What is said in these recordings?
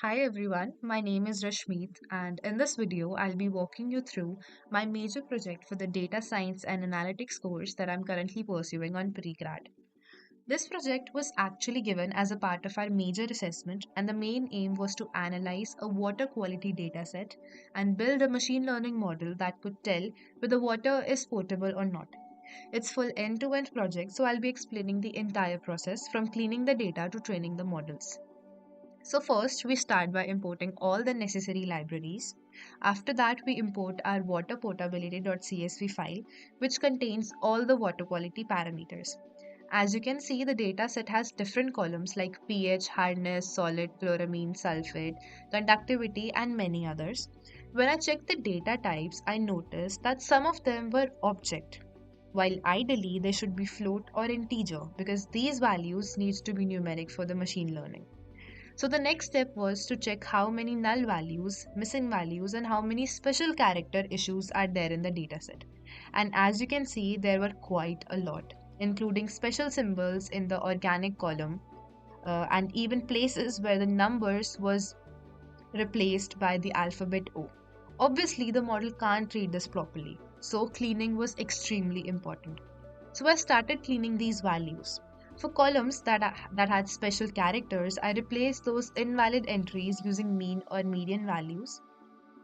Hi everyone, my name is Rashmeet, and in this video, I'll be walking you through my major project for the data science and analytics course that I'm currently pursuing on Pre-Grad. This project was actually given as a part of our major assessment, and the main aim was to analyze a water quality dataset and build a machine learning model that could tell whether water is potable or not. It's full end-to-end project, so I'll be explaining the entire process from cleaning the data to training the models. So first we start by importing all the necessary libraries. After that we import our water potability.csv file which contains all the water quality parameters. As you can see, the dataset has different columns like pH, hardness, solid, chloramine, sulfate, conductivity and many others. When I checked the data types, I noticed that some of them were object, while ideally they should be float or integer because these values needs to be numeric for the machine learning. So the next step was to check how many null values, missing values, and how many special character issues are there in the dataset. And as you can see, there were quite a lot, including special symbols in the organic column, and even places where the numbers was replaced by the alphabet O. Obviously, the model can't read this properly, so cleaning was extremely important. So I started cleaning these values. For columns that had special characters, I replaced those invalid entries using mean or median values.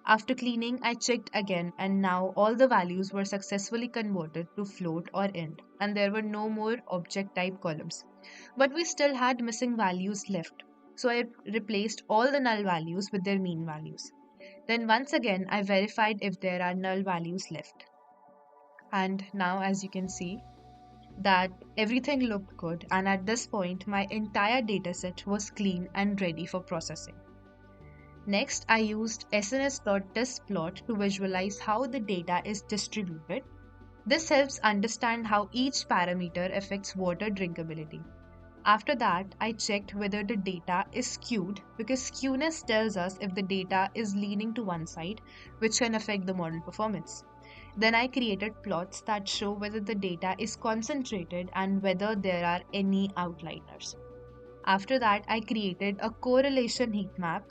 After cleaning, I checked again, and now all the values were successfully converted to float or int, and there were no more object type columns. But we still had missing values left, so I replaced all the null values with their mean values. Then once again, I verified if there are null values left. And now, as you can see, that everything looked good, and at this point, my entire dataset was clean and ready for processing. Next, I used SNS.testplot to visualize how the data is distributed. This helps understand how each parameter affects water drinkability. After that, I checked whether the data is skewed because skewness tells us if the data is leaning to one side, which can affect the model performance. Then I created plots that show whether the data is concentrated and whether there are any outliers. After that, I created a correlation heat map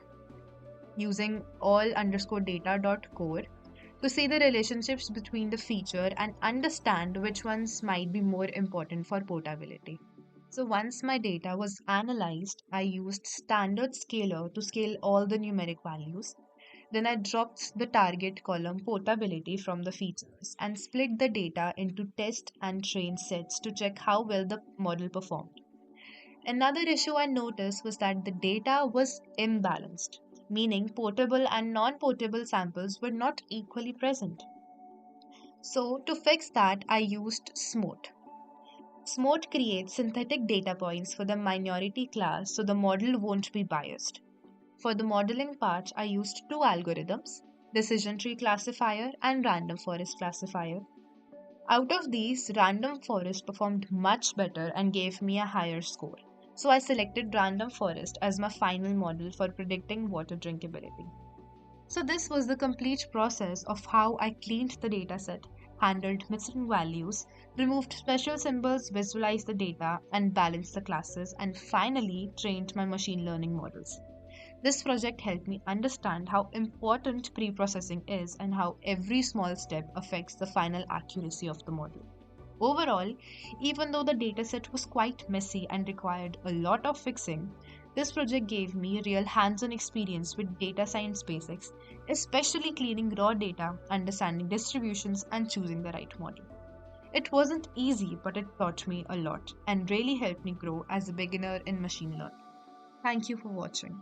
using all_data.core to see the relationships between the feature and understand which ones might be more important for portability. So once my data was analyzed, I used standard scaler to scale all the numeric values. Then I dropped the target column portability from the features and split the data into test and train sets to check how well the model performed. Another issue I noticed was that the data was imbalanced, meaning potable and non potable samples were not equally present. So, to fix that, I used SMOTE. SMOTE creates synthetic data points for the minority class so the model won't be biased. For the modeling part, I used two algorithms, decision tree classifier and random forest classifier. Out of these, random forest performed much better and gave me a higher score. So I selected random forest as my final model for predicting water drinkability. So this was the complete process of how I cleaned the dataset, handled missing values, removed special symbols, visualized the data, and balanced the classes, and finally trained my machine learning models. This project helped me understand how important pre-processing is and how every small step affects the final accuracy of the model. Overall, even though the dataset was quite messy and required a lot of fixing, this project gave me real hands-on experience with data science basics, especially cleaning raw data, understanding distributions, and choosing the right model. It wasn't easy, but it taught me a lot and really helped me grow as a beginner in machine learning. Thank you for watching.